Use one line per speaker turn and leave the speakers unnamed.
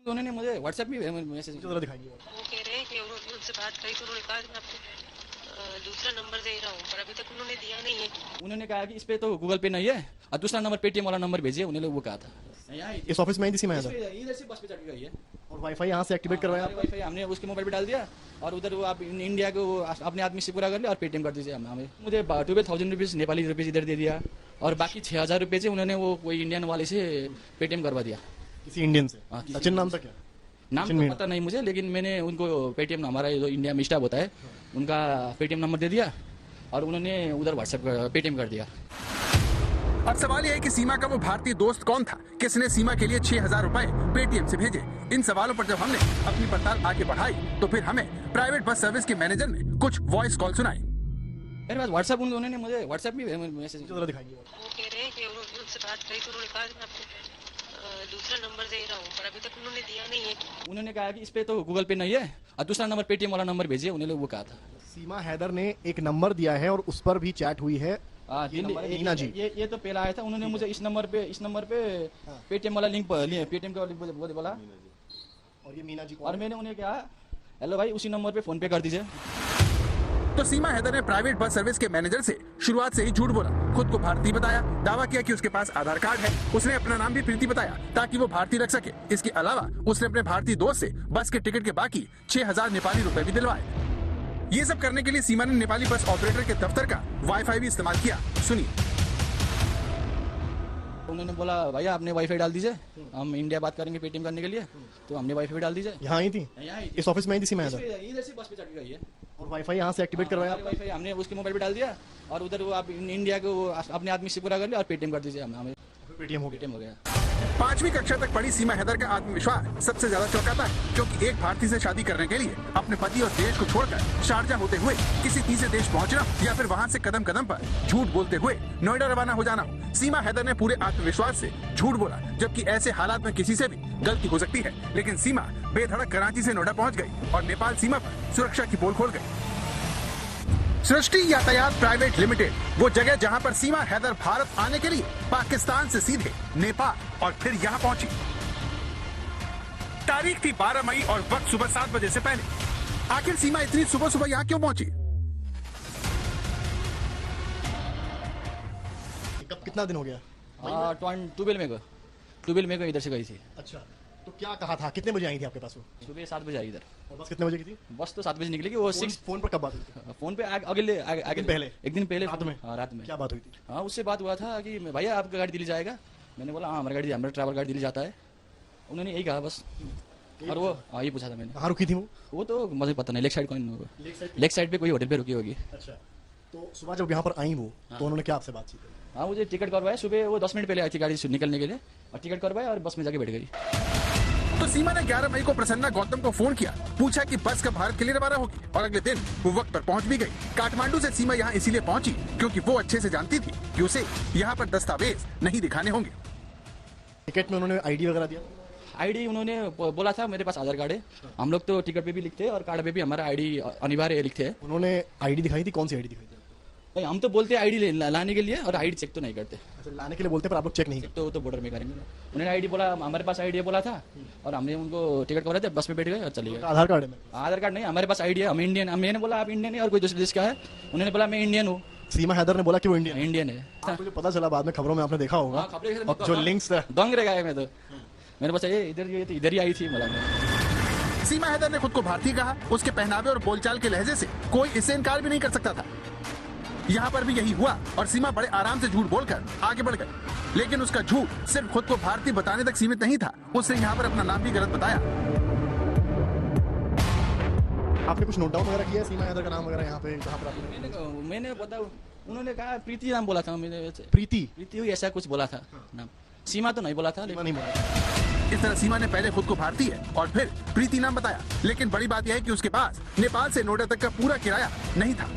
उन्होंने मुझे व्हाट्सएप में मैसेज
जरा दिखाइए।
वो कह रहे हैं कि उन्होंने उनसे बात करी तो उन्होंने कहा कि मैं आपको दूसरा नंबर दे रहा हूँ, पर अभी तक उन्होंने दिया नहीं है।
उन्होंने कहा कि इस पे तो गूगल पे नहीं है और दूसरा नंबर पेटीएम वाला नंबर भेजिए, उन्होंने वो कहा था।
इस ऑफिस में आई थी सीमा यादव
इधर से बस पे चढ़ के गई है
और वाईफाई यहाँ से एक्टिवेट करवाया
हमारे वाईफाई हमने उसके मोबाइल पे डाल दिया और उधर वो आप इंडिया को अपने आदमी से पूरा कर लिया और पेटीएम कर दीजिए हमें। मुझे 12,000 रुपीज़ नेपाली रुपीज़ इधर दे दिया और बाकी 6,000 रुपये से उन्होंने वो कोई इंडियन वाले से पेटीएम करवा दिया।
किसी इंडियन से।
हाँ,
सचिन नाम था क्या?
नाम तो पता नहीं मुझे, लेकिन मैंने उनको पेटीएम हमारा जो इंडिया में स्टाफ होता है उनका पेटीएम नंबर दे दिया और उन्होंने उधर व्हाट्सएप पेटीएम कर दिया।
अब सवाल यह है कि सीमा का वो भारतीय दोस्त कौन था, किसने सीमा के लिए 6,000 रुपए पेटीएम से भेजे। इन सवालों पर जब हमने अपनी पड़ताल आगे बढ़ाई तो फिर हमें प्राइवेट बस सर्विस के मैनेजर ने कुछ वॉइस कॉल सुनाई।
मेरे पास व्हाट्सएप उन्होंने मुझे व्हाट्सएप में मैसेज
जरा दिखाइए।
वो कह रहे हैं कि उन्होंने उनसे बात करी तो उन्होंने कहा कि मैं आपको दूसरा नंबर दे रहा हूँ, पर अभी तक उन्होंने दिया नहीं है।
उन्होंने कहा कि इस पे तो गूगल पे नहीं है और दूसरा नंबर पेटीएम वाला नंबर भेजिए, उन्होंने वो कहा था।
सीमा हैदर ने एक नंबर दिया है और उस पर भी चैट हुई है। ये नंबर है मीना जी।
ये तो पहला आया था, उन्होंने मुझे इस नंबर पे पेटीएम वाला लिंक पेटीएम का लिंक बोला
और ये मीना जी
और मैंने उन्हें कहा हेलो भाई उसी नंबर पे फोन पे कर दीजिए।
तो सीमा हैदर ने प्राइवेट बस सर्विस के मैनेजर से शुरुआत से ही झूठ बोला, खुद को भारतीय बताया, दावा किया कि उसके पास आधार कार्ड है। उसने अपना नाम भी प्रीति बताया ताकि वो भारतीय रख सके। इसके अलावा उसने अपने भारतीय दोस्त से बस के टिकट के बाकी 6,000 नेपाली रुपए भी दिलवाए। ये सब करने के लिए सीमा ने नेपाली बस ऑपरेटर के दफ्तर का वाईफाई भी इस्तेमाल किया। सुनिए।
उन्होंने बोला भैया आपने वाईफाई डाल दीजिए, हम इंडिया बात करेंगे पेटीएम करने के लिए, तो हमने वाईफाई डाल दीजिए।
यहाँ आई थी इस ऑफिस में आई थी सीमा यादव
इधर से बस पे चढ़ के गई है
और वाईफाई यहाँ से एक्टिवेट करवाया।
वाईफाई हमने उसके मोबाइल पे डाल दिया और उधर वो आप इंडिया को अपने आदमी से पूरा कर लिया और पेटीएम कर दीजिए हमें।
पेटीएम हो
पेटीएम हो गया।
5वीं कक्षा तक पढ़ी सीमा हैदर का आत्मविश्वास सबसे ज्यादा चौंकाता है, क्योंकि एक भारतीय से शादी करने के लिए अपने पति और देश को छोड़कर शारजा होते हुए किसी तीसरे देश पहुंचना या फिर वहां से कदम कदम पर झूठ बोलते हुए नोएडा रवाना हो जाना। सीमा हैदर ने पूरे आत्मविश्वास से झूठ बोला, जबकि ऐसे हालात में किसी से भी गलती हो सकती है। लेकिन सीमा बेधड़क कराची से नोएडा पहुँच गयी और नेपाल सीमा पर सुरक्षा की पोल खोल गयी। सृष्टि यातायात प्राइवेट लिमिटेड वो जगह जहां पर सीमा हैदर भारत आने के लिए पाकिस्तान से सीधे नेपाल और फिर यहां पहुंची। तारीख थी 12 मई और वक्त सुबह 7 बजे से पहले। आखिर सीमा इतनी सुबह सुबह यहां क्यों पहुंची?
कितना दिन हो गया?
12 में को इधर से गई थी।
अच्छा, तो क्या कहा था? कितने बजे आई थी आपके पास वो?
सुबह 7 बजे आई इधर।
और बस कितने बजे की थी?
बस तो 7 बजे निकलेगी। वो
फोन पर कब बात हुई थी?
फोन पे अगले एक दिन पहले
रात में?
हाँ रात में।
क्या बात हुई थी?
हाँ उससे बात हुआ था कि भैया आपका गाड़ी दिल्ली जाएगा। मैंने बोला हाँ हमारा ट्रैवल गाड़ी दिल्ली जाता है। उन्होंने यही कहा बस। और वो हाँ ये पूछा था मैंने।
कहाँ रुकी थी वो
तो मुझे पता नहीं, लेग साइड पे कोई होटल पे रुकी होगी।
अच्छा, तो सुबह जब यहाँ पर आई वो तो उन्होंने क्या आपसे बातचीत की?
हाँ मुझे टिकट करवाया, सुबह वो 10 मिनट पहले आई थी गाड़ी से निकलने के लिए और टिकट करवाया और बस में जाके बैठ गई।
तो सीमा ने 11 मई को प्रसन्ना गौतम को फोन किया, पूछा कि बस कब भारत के लिए रवाना होगी और अगले दिन वो वक्त पर पहुंच भी गई। काठमांडू से सीमा यहाँ इसीलिए पहुंची क्योंकि वो अच्छे से जानती थी कि उसे यहाँ पर दस्तावेज नहीं दिखाने होंगे।
टिकट में उन्होंने आईडी वगैरह दिया?
आईडी उन्होंने बोला था मेरे पास आधार कार्ड है। हम लोग तो टिकट पे भी लिखते हैं और कार्ड पे भी हमारा आईडी अनिवार्य लिखते हैं।
उन्होंने आईडी दिखाई थी? कौन सी आईडी दिखाई थी?
हम तो बोलते हैं आईडी लाने के लिए और आईडी चेक तो नहीं करते।
अच्छा, लाने के लिए बोलते हैं पर आप लोग चेक नहीं करते?
तो बॉर्डर में करेंगे। उन्होंने आईडी बोला, हमारे पास आईडी बोला था और हमने उनको टिकट करवाया था, बस में बैठ गए और चले गए।
आधार कार्ड है?
आधार कार्ड नहीं, हमारे पास आईडी है, हम इंडियन। मैंने बोला आप इंडियन है और कोई दूसरे देश का है? उन्होंने बोला मैं इंडियन हूँ।
सीमा हैदर ने बोला कि वो इंडियन
है।
मुझे पता चला बाद में खबरों में, आपने देखा होगा जो लिंक्स
दंग रह गया मैं तो। मेरे पास इधर ही आई थी मला।
सीमा हैदर ने खुद को भारतीय कहा। उसके पहनावे और बोलचाल के लहजे से कोई इससे इनकार भी नहीं कर सकता था। यहाँ पर भी यही हुआ और सीमा बड़े आराम से झूठ बोलकर आगे बढ़ गई। लेकिन उसका झूठ सिर्फ खुद को भारतीय बताने तक सीमित नहीं था, उसने यहाँ पर अपना नाम भी गलत बताया।
आपने कुछ नोट डाउन वगैरह किया सीमा हैदर का नाम वगैरह यहाँ पे जहाँ पर?
मैंने पता उन्होंने कहा प्रीति नाम बोला था। मैंने
प्रीति
हुई ऐसा कुछ बोला था नाम। सीमा तो नहीं बोला था।
नहीं बोला।
इस तरह सीमा ने पहले खुद को भारतीय और फिर प्रीति नाम बताया। लेकिन बड़ी बात यह है कि उसके पास नेपाल से नोएडा तक का पूरा किराया नहीं था।